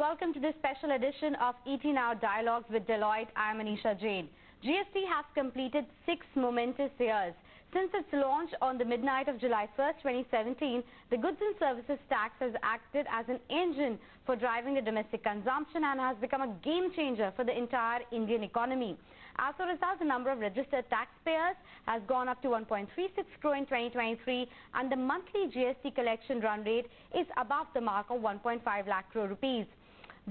welcome to this special edition of ET Now Dialogues with Deloitte. I am Mahesh Jaising. GST has completed 6 momentous years. Since its launch on the midnight of July 1st, 2017, the goods and services tax has acted as an engine for driving the domestic consumption and has become a game changer for the entire Indian economy. As a result, the number of registered taxpayers has gone up to 1.36 crore in 2023, and the monthly GST collection run rate is above the mark of 1.5 lakh crore rupees.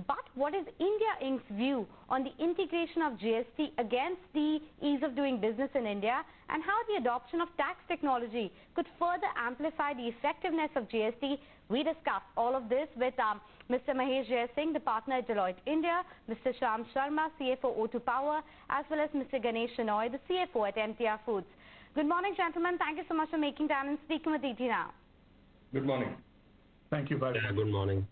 But what is India Inc.'s view on the integration of GST against the ease of doing business in India, and how the adoption of tax technology could further amplify the effectiveness of GST? We discuss all of this with Mr. Mahesh Jaising, the partner at Deloitte India, Mr. Shyam Sharma, CFO of O2 Power, as well as Mr. Ganesh Shenoy, the CFO at MTR Foods. Good morning, gentlemen. Thank you so much for making time and speaking with ET Now. Good morning. Thank you, Bharat. Good morning.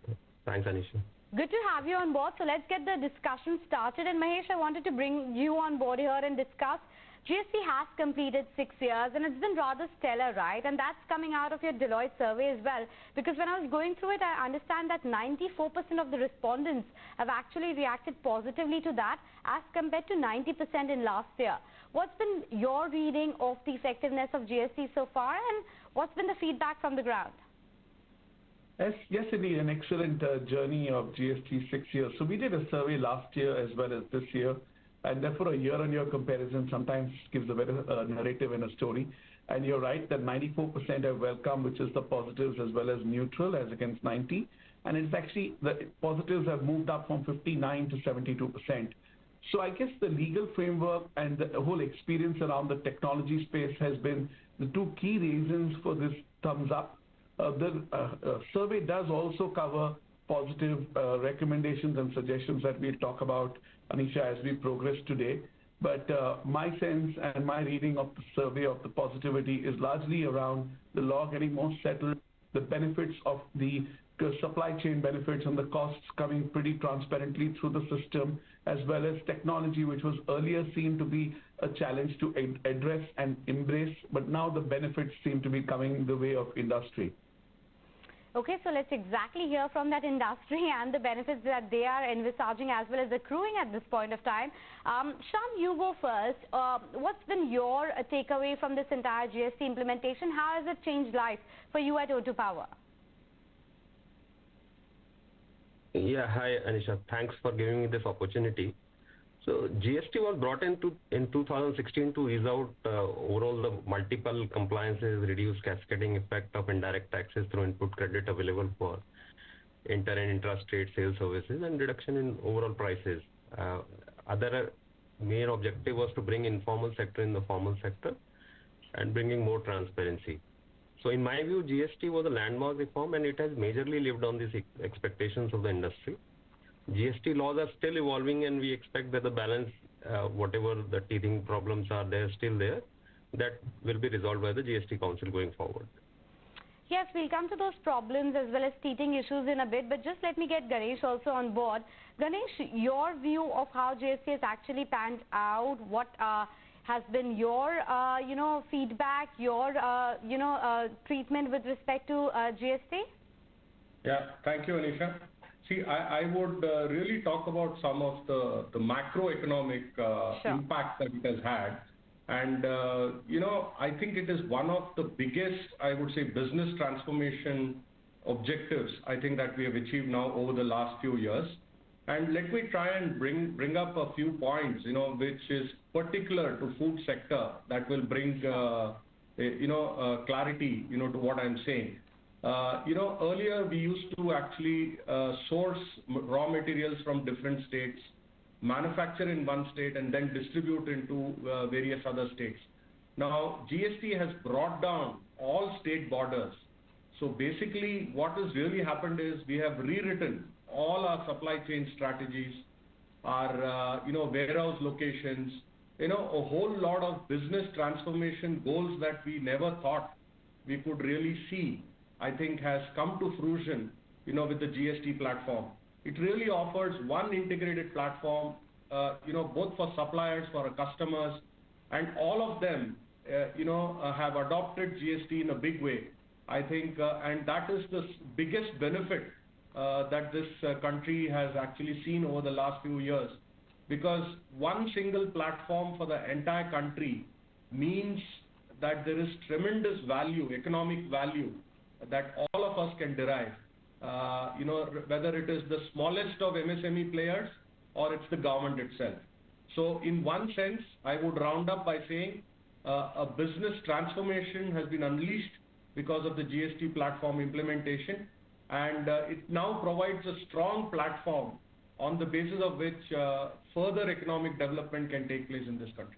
Thanks, Anisha. Good to have you on board. So let's get the discussion started. And Mahesh, I wanted to bring you on board here and discuss. GST has completed 6 years and it's been rather stellar, right? And that's coming out of your Deloitte survey as well. Because when I was going through it, I understand that 94% of the respondents have actually reacted positively to that as compared to 90% in last year. What's been your reading of the effectiveness of GST so far, and what's been the feedback from the ground? Yes, indeed, an excellent journey of GST 6 years. So we did a survey last year as well as this year, and therefore a year-on-year comparison sometimes gives a better narrative and a story. And you're right that 94% have welcome, which is the positives as well as neutral, as against 90. And it's actually the positives have moved up from 59 to 72%. So I guess the legal framework and the whole experience around the technology space has been the two key reasons for this thumbs up. The survey does also cover positive recommendations and suggestions that we'll talk about, Anisha, as we progress today. But my sense and my reading of the survey of the positivity is largely around the law getting more settled, the benefits of the supply chain benefits and the costs coming pretty transparently through the system, as well as technology, which was earlier seen to be a challenge to address and embrace, but now the benefits seem to be coming the way of industry. Okay, so let's exactly hear from that industry and the benefits that they are envisaging as well as accruing at this point of time. Shyam, you go first. What's been your takeaway from this entire GST implementation? How has it changed life for you at O2 Power? Yeah, hi Anisha. Thanks for giving me this opportunity. So GST was brought in 2016 to ease out overall the multiple compliances, reduce cascading effect of indirect taxes through input credit available for inter and intra-state sales services, and reduction in overall prices. Other main objective was to bring informal sector in the formal sector and bringing more transparency. So in my view, GST was a landmark reform and it has majorly lived on these expectations of the industry. GST laws are still evolving and we expect that the balance, whatever the teething problems are there, still there, that will be resolved by the GST Council going forward. Yes, we'll come to those problems as well as teething issues in a bit, but just let me get Ganesh also on board. Ganesh, your view of how GST has actually panned out, what has been your, feedback, your, treatment with respect to GST? Yeah, thank you, Anisha. See, I would really talk about some of the macroeconomic impact that it has had. And, I think it is one of the biggest, I would say, business transformation objectives, I think, that we have achieved now over the last few years. And let me try and bring up a few points, which is particular to food sector that will bring, clarity, to what I'm saying. Earlier we used to actually source raw materials from different states, manufacture in one state and then distribute into various other states. Now GST has brought down all state borders. So basically what has really happened is we have rewritten all our supply chain strategies, our warehouse locations, a whole lot of business transformation goals that we never thought we could really see, I think has come to fruition, with the GST platform. It really offers one integrated platform, both for suppliers, for our customers, and all of them, have adopted GST in a big way. I think, and that is the biggest benefit that this country has actually seen over the last few years, because one single platform for the entire country means that there is tremendous value, economic value, that all of us can derive, whether it is the smallest of MSME players or it's the government itself. So in one sense, I would round up by saying a business transformation has been unleashed because of the GST platform implementation, and it now provides a strong platform on the basis of which further economic development can take place in this country.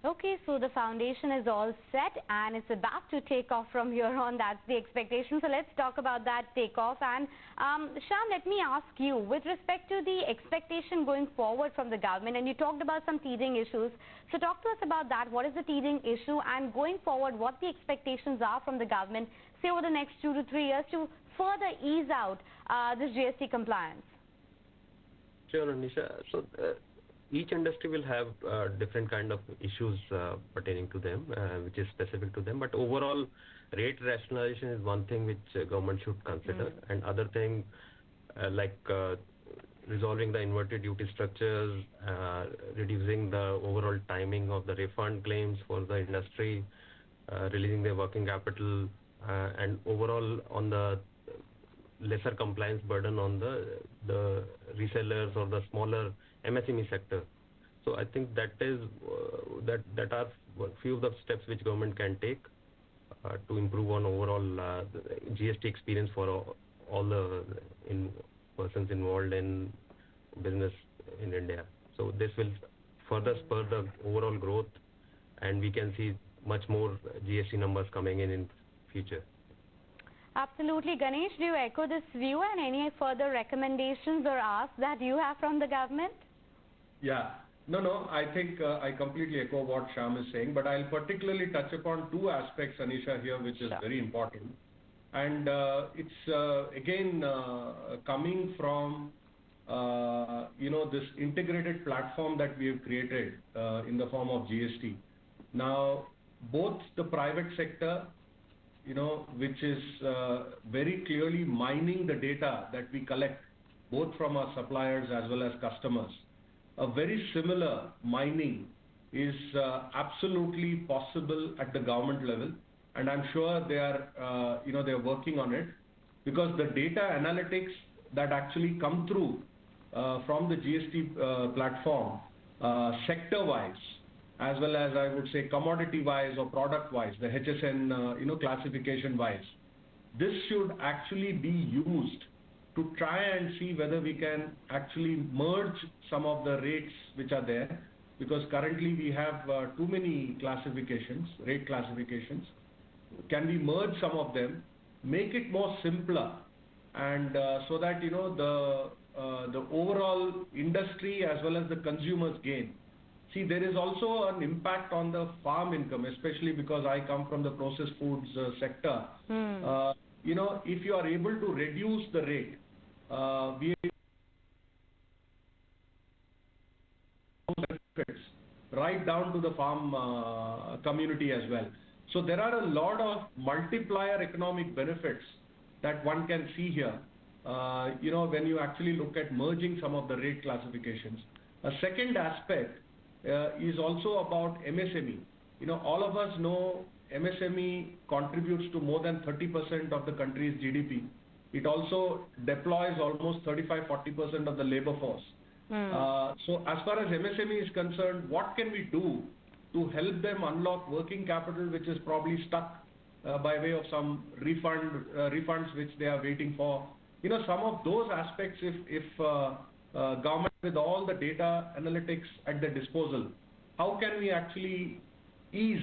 Okay, so the foundation is all set and it's about to take off from here on. That's the expectation. So let's talk about that takeoff. And Shyam, let me ask you, with respect to the expectation going forward from the government, and you talked about some teething issues. So talk to us about that. What is the teething issue, and going forward, what the expectations are from the government, say over the next 2 to 3 years, to further ease out this GST compliance? Sure, Anisha. So each industry will have different kind of issues pertaining to them, which is specific to them. But overall, rate rationalization is one thing which government should consider, and other thing like resolving the inverted duty structures, reducing the overall timing of the refund claims for the industry, releasing their working capital, and overall on the lesser compliance burden on the resellers or the smaller MSME sector. So I think that is that are few of the steps which government can take to improve on overall GST experience for all the persons involved in business in India. So this will further spur the overall growth, and we can see much more GST numbers coming in future. Absolutely. Ganesh, do you echo this view, and any further recommendations or asks that you have from the government? Yeah. No, I think I completely echo what Shyam is saying, but I'll particularly touch upon two aspects, Anisha, here, which is very important. And it's, again, coming from, this integrated platform that we have created in the form of GST. Now, both the private sector, which is very clearly mining the data that we collect, both from our suppliers as well as customers. A very similar mining is absolutely possible at the government level, and I'm sure they are, they're working on it, because the data analytics that actually come through from the GST platform, sector-wise, as well as I would say commodity-wise or product-wise, the HSN, classification-wise. This should actually be used to try and see whether we can actually merge some of the rates which are there, because currently we have too many classifications, rate classifications. Can we merge some of them, make it more simpler, and so that, the overall industry as well as the consumers gain. See, there is also an impact on the farm income, especially because I come from the processed foods sector. If you are able to reduce the rate, we benefits right down to the farm community as well. So there are a lot of multiplier economic benefits that one can see here, when you actually look at merging some of the rate classifications. A second aspect is also about MSME. All of us know MSME contributes to more than 30% of the country's GDP. It also deploys almost 35-40% of the labor force. So as far as MSME is concerned, what can we do to help them unlock working capital, which is probably stuck by way of some refunds which they are waiting for? Some of those aspects, if government with all the data analytics at their disposal, how can we actually ease,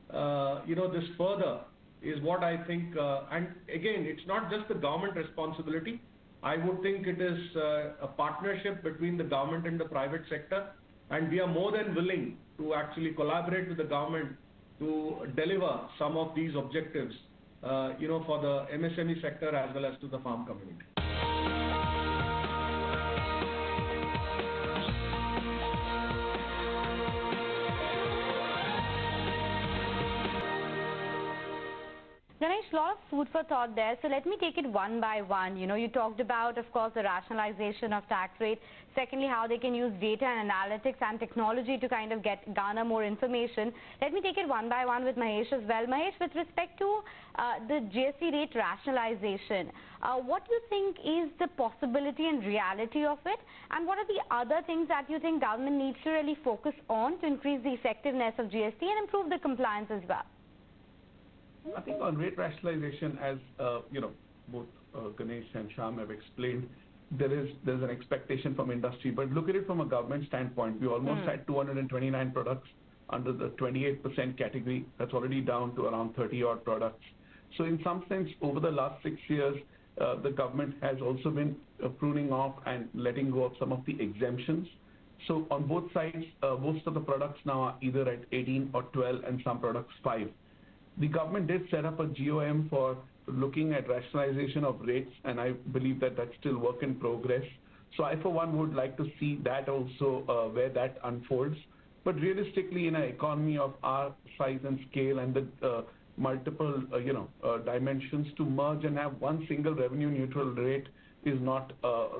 this further, is what I think. And again, it's not just the government responsibility. I would think it is a partnership between the government and the private sector, and we are more than willing to actually collaborate with the government to deliver some of these objectives, for the MSME sector as well as to the farm community. Ganesh, lot of food for thought there. So let me take it one by one. You know, you talked about, of course, the rationalization of tax rate. Secondly, how they can use data and analytics and technology to kind of garner more information. Let me take it one by one with Mahesh as well. Mahesh, with respect to the GST rate rationalization, what do you think is the possibility and reality of it? And what are the other things that you think government needs to really focus on to increase the effectiveness of GST and improve the compliance as well? I think on rate rationalization, as both Ganesh and Shyam have explained, there's an expectation from industry. But look at it from a government standpoint. We almost had 229 products under the 28% category. That's already down to around 30-odd products. So in some sense, over the last 6 years, the government has also been pruning off and letting go of some of the exemptions. So on both sides, most of the products now are either at 18 or 12 and some products 5. The government did set up a GOM for looking at rationalization of rates, and I believe that that's still work in progress. So I, for one, would like to see that also where that unfolds. But realistically, in an economy of our size and scale and the multiple, dimensions, to merge and have one single revenue neutral rate is not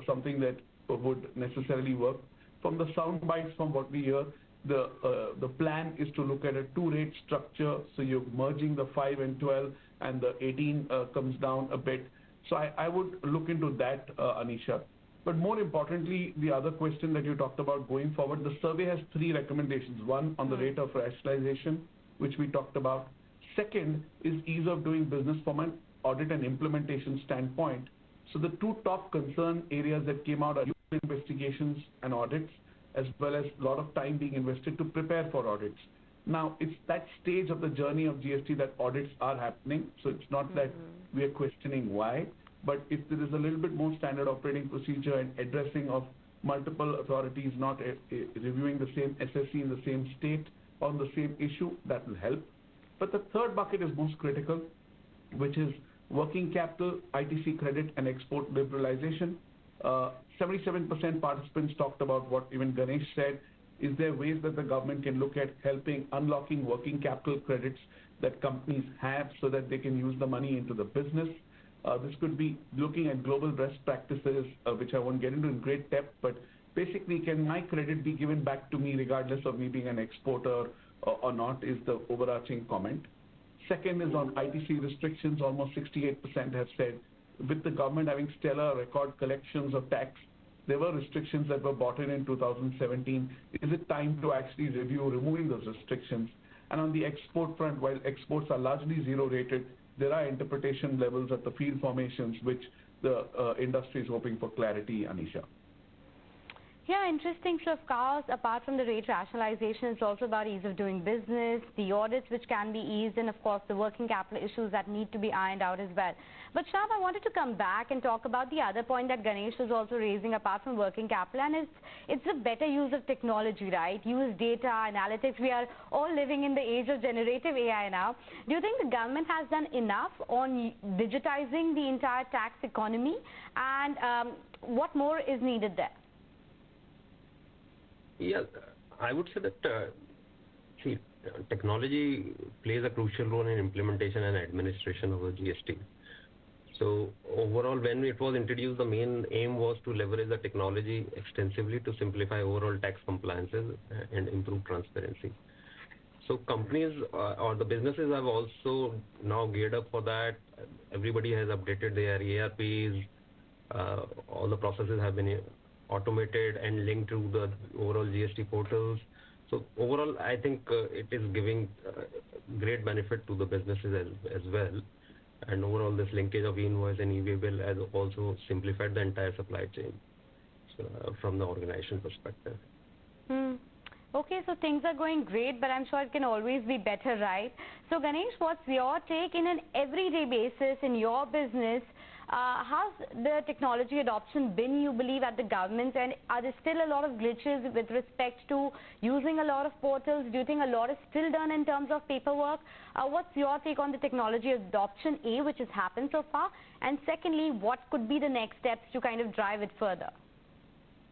something that would necessarily work. From the sound bites from what we hear, the plan is to look at a 2-rate structure, so you're merging the 5 and 12, and the 18 comes down a bit. So I would look into that, Anisha. But more importantly, the other question that you talked about going forward, the survey has 3 recommendations. One, on the rate of rationalization, which we talked about. Second is ease of doing business from an audit and implementation standpoint. So the 2 top concern areas that came out are investigations and audits, as well as a lot of time being invested to prepare for audits. Now, it's that stage of the journey of GST that audits are happening, so it's not that we are questioning why, but if there is a little bit more standard operating procedure and addressing of multiple authorities not reviewing the same SSC in the same state on the same issue, that will help. But the third bucket is most critical, which is working capital, ITC credit, and export liberalization. 77% participants talked about what even Ganesh said. Is there ways that the government can look at helping unlocking working capital credits that companies have so that they can use the money into the business? This could be looking at global best practices, which I won't get into in great depth, but basically, can my credit be given back to me regardless of me being an exporter or not, is the overarching comment. Second is on ITC restrictions. Almost 68% have said, with the government having stellar record collections of tax, there were restrictions that were brought in 2017. Is it time to actually review removing those restrictions? And on the export front, while exports are largely zero-rated, there are interpretation levels at the field formations, which the industry is hoping for clarity, Anisha. Yeah, interesting. So, of course, apart from the rate rationalization, it's also about ease of doing business, the audits which can be eased, and, of course, the working capital issues that need to be ironed out as well. But, Shyam, I wanted to come back and talk about the other point that Ganesh was also raising apart from working capital, and it's a better use of technology, right? Use data, analytics. We are all living in the age of generative AI now. Do you think the government has done enough on digitizing the entire tax economy, and what more is needed there? Yeah, I would say that technology plays a crucial role in implementation and administration of the GST. So overall, when it was introduced, the main aim was to leverage the technology extensively to simplify overall tax compliances and improve transparency. So companies or the businesses have also now geared up for that. Everybody has updated their ERPs. All the processes have been automated and linked to the overall GST portals. So overall, I think it is giving great benefit to the businesses as well. And overall, this linkage of e-invoice and e-way bill has also simplified the entire supply chain from the organization perspective. Okay, so things are going great, but I'm sure it can always be better, right? So Ganesh, what's your take in an everyday basis in your business? How's the technology adoption been, you believe, at the government, and are there still a lot of glitches with respect to using a lot of portals? Do you think a lot is still done in terms of paperwork? What's your take on the technology adoption, A, which has happened so far, and secondly, what could be the next steps to kind of drive it further?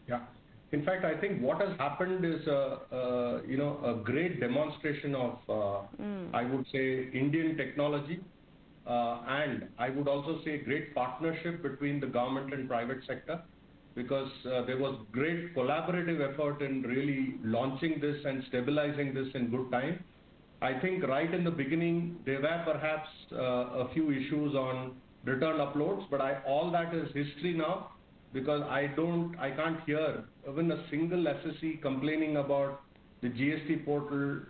Yeah. In fact, I think what has happened is, a great demonstration of, I would say, Indian technology, and I would also say great partnership between the government and private sector, because there was great collaborative effort in really launching this and stabilizing this in good time. I think right in the beginning, there were perhaps a few issues on return uploads, but all that is history now, because I can't hear even a single SSE complaining about the GST portal,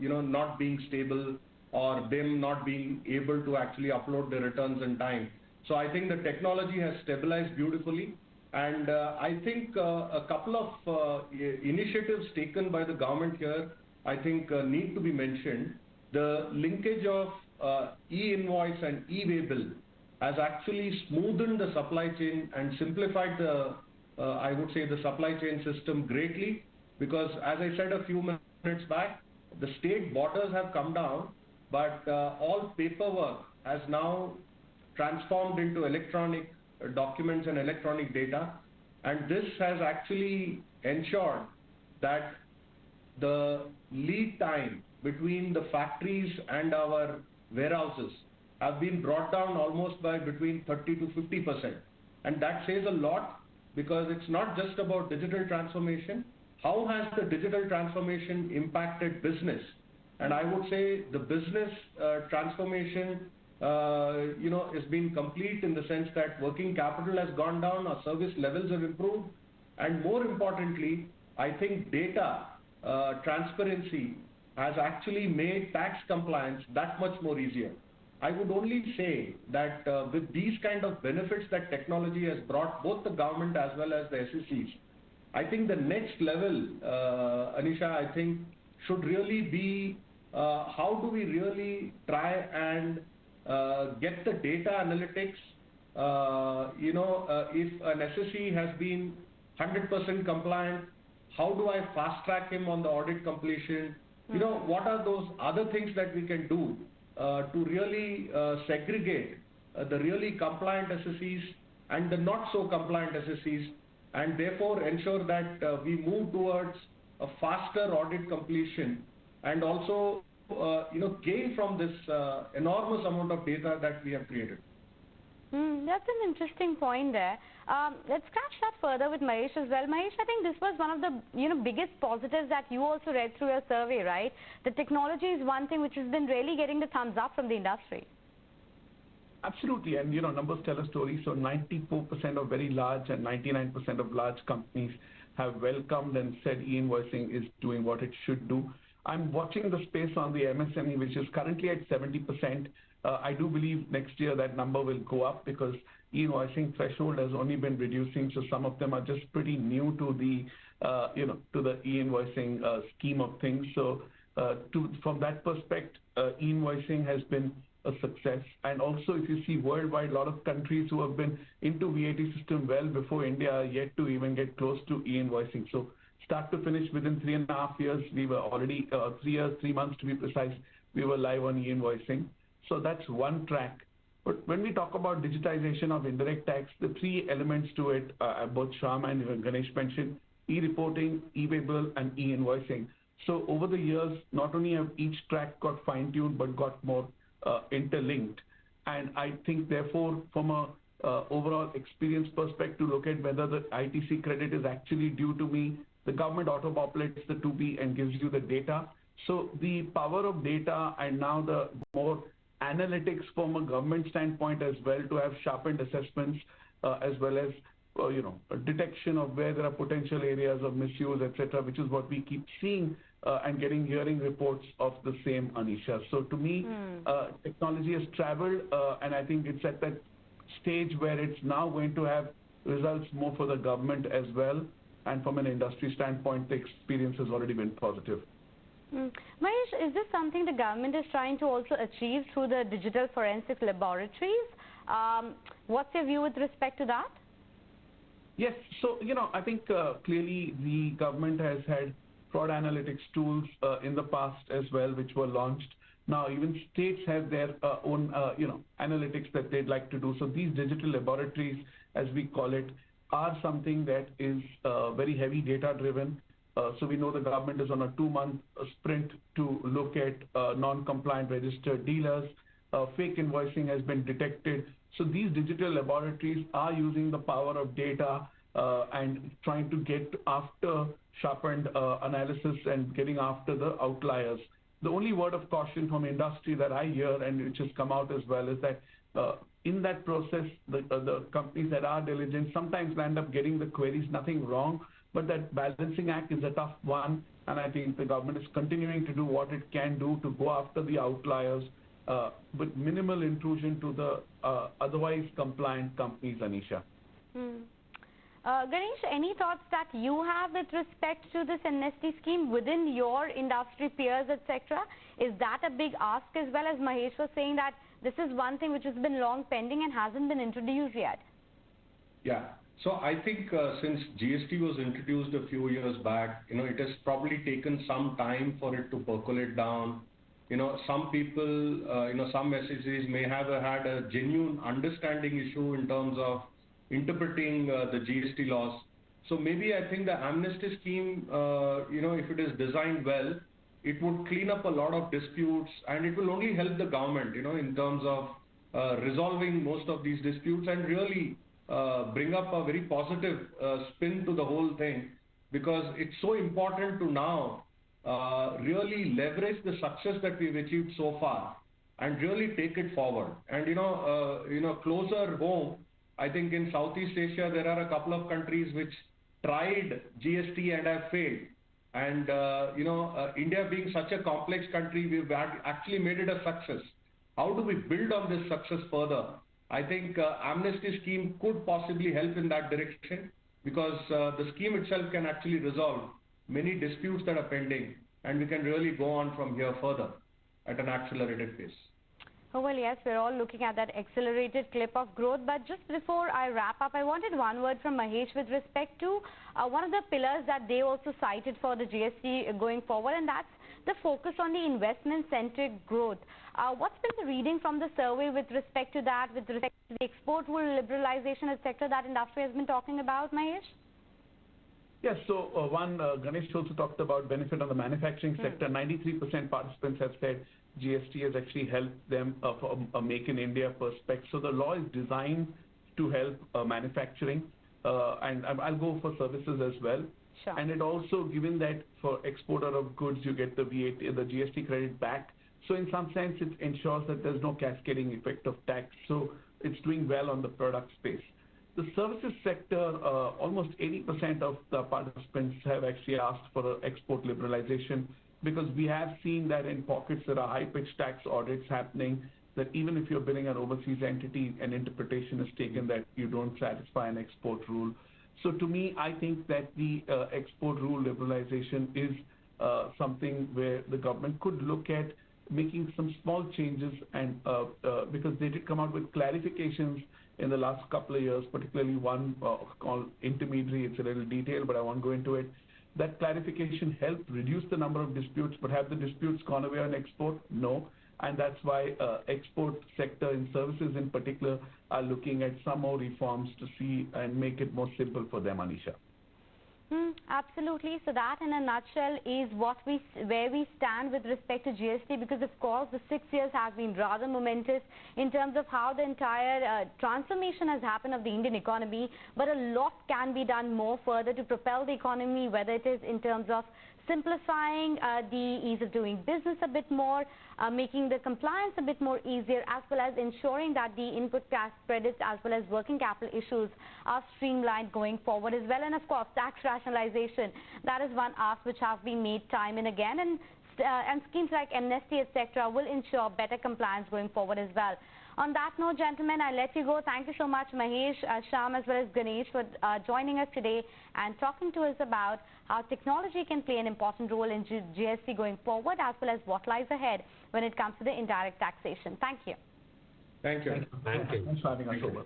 not being stable or them not being able to actually upload the returns in time. So I think the technology has stabilized beautifully. And I think a couple of initiatives taken by the government here, I think need to be mentioned. The linkage of e-invoice and e-waybill has actually smoothened the supply chain and simplified I would say, the supply chain system greatly, because as I said a few minutes back, the state borders have come down, but all paperwork has now transformed into electronic documents and electronic data, and this has actually ensured that the lead time between the factories and our warehouses have been brought down almost by between 30 to 50%. And that says a lot, because it's not just about digital transformation. How has the digital transformation impacted business? And I would say the business transformation has been complete in the sense that working capital has gone down, our service levels have improved, and more importantly, I think data transparency has actually made tax compliance that much more easier. I would only say that with these kind of benefits that technology has brought both the government as well as the SSEs, I think the next level, Anisha, I think should really be how do we really try and get the data analytics, if an SSE has been 100% compliant, how do I fast track him on the audit completion? What are those other things that we can do to really segregate the really compliant SSEs and the not so compliant SSEs, and therefore ensure that we move towards a faster audit completion, and also gain from this enormous amount of data that we have created. That's an interesting point there. Let's scratch that further with Mahesh as well. Mahesh, I think this was one of the biggest positives that you also read through your survey, right? The technology is one thing which has been really getting the thumbs up from the industry. Absolutely, and numbers tell a story. So 94% of very large and 99% of large companies have welcomed and said e-invoicing is doing what it should do. I'm watching the space on the MSME, which is currently at 70%. I do believe next year that number will go up, because e-invoicing threshold has only been reducing, so some of them are just pretty new to the to the e-invoicing scheme of things. So from that perspective, e-invoicing has been a success. And also, if you see worldwide, a lot of countries who have been into VAT system well before India are yet to even get close to e-invoicing. So start to finish, within 3.5 years, we were already 3 months to be precise, we were live on e-invoicing. So that's one track. But when we talk about digitization of indirect tax, the three elements to it, both Shyam and Ganesh mentioned, e-reporting, e-waybill, and e-invoicing. So over the years, not only have each track got fine-tuned, but got more interlinked. And I think, therefore, from a overall experience perspective, look at whether the ITC credit is actually due to me. The government auto-populates the 2B and gives you the data. So the power of data, and now the more analytics from a government standpoint as well, to have sharpened assessments as well as a detection of where there are potential areas of misuse, etc., which is what we keep seeing and hearing reports of the same, Anisha. So to me, technology has traveled, and I think it's at that stage where it's now going to have results more for the government as well. And from an industry standpoint, the experience has already been positive. Mahesh, is this something the government is trying to also achieve through the digital forensic laboratories? What's your view with respect to that? Yes, so I think clearly the government has had fraud analytics tools in the past as well, which were launched. Now even states have their own analytics that they'd like to do. So these digital laboratories, as we call it, are something that is very heavy data driven. So we know the government is on a 2-month sprint to look at non-compliant registered dealers. fake invoicing has been detected. So these digital laboratories are using the power of data and trying to get after sharpened analysis and getting after the outliers. The only word of caution from industry that I hear, and which has come out as well, is that in that process, the companies that are diligent sometimes end up getting the queries, nothing wrong, but that balancing act is a tough one, and I think the government is continuing to do what it can do to go after the outliers with minimal intrusion to the otherwise compliant companies, Anisha. Ganesh, any thoughts that you have with respect to this amnesty scheme within your industry peers, etc.? Is that a big ask, as well as Mahesh was saying that this is one thing which has been long pending and hasn't been introduced yet? Yeah. So I think since GST was introduced a few years back, it has probably taken some time for it to percolate down. Some people, some SECs may have had a genuine understanding issue in terms of interpreting the GST laws. So maybe I think the amnesty scheme, if it is designed well, it would clean up a lot of disputes, and it will only help the government, in terms of resolving most of these disputes and really bring up a very positive spin to the whole thing, because it's so important to now really leverage the success that we've achieved so far and really take it forward. And closer home, I think in Southeast Asia there are a couple of countries which tried GST and have failed. And India being such a complex country, we've actually made it a success. How do we build on this success further? I think amnesty scheme could possibly help in that direction, because the scheme itself can actually resolve many disputes that are pending, and we can really go on from here further at an accelerated pace. Oh, well, yes, we're all looking at that accelerated clip of growth. But just before I wrap up, I wanted one word from Mahesh with respect to one of the pillars that they also cited for the GST going forward, and that's the focus on the investment-centric growth. What's been the reading from the survey with respect to that, with respect to the export rule liberalization, etc., that industry has been talking about, Mahesh? Yes, so Ganesh also talked about benefit on the manufacturing sector. 93% participants have said GST has actually helped them from a Make in India perspective. So the law is designed to help manufacturing, and I'll go for services as well. Sure. And it also, given that for exporter of goods, you get the VAT, the GST credit back. So in some sense, it ensures that there's no cascading effect of tax. So it's doing well on the product space. The services sector, almost 80% of the participants have actually asked for export liberalization, because we have seen that in pockets there are high-pitched tax audits happening, that even if you're billing an overseas entity, an interpretation is taken that you don't satisfy an export rule. So to me, I think that the export rule liberalization is something where the government could look at making some small changes, and because they did come out with clarifications in the last couple of years, particularly one called intermediary. It's a little detailed, but I won't go into it. That clarification helped reduce the number of disputes, but have the disputes gone away on export? No. And that's why export sector in services in particular are looking at some more reforms to see and make it more simple for them, Anisha. Absolutely. So that in a nutshell is where we stand with respect to GST, because of course the 6 years have been rather momentous in terms of how the entire transformation has happened of the Indian economy, but a lot can be done more further to propel the economy, whether it is in terms of simplifying the ease of doing business a bit more, making the compliance a bit more easier, as well as ensuring that the input tax credits as well as working capital issues are streamlined going forward as well. And of course, tax rationalization, that is one ask which have been made time and again, and schemes like amnesty, etc., will ensure better compliance going forward as well. On that note, gentlemen, I let you go. Thank you so much, Mahesh, Shyam, as well as Ganesh, for joining us today and talking to us about how technology can play an important role in GST going forward, as well as what lies ahead when it comes to the indirect taxation. Thank you. Thank you. Thank you. Thanks for having us over.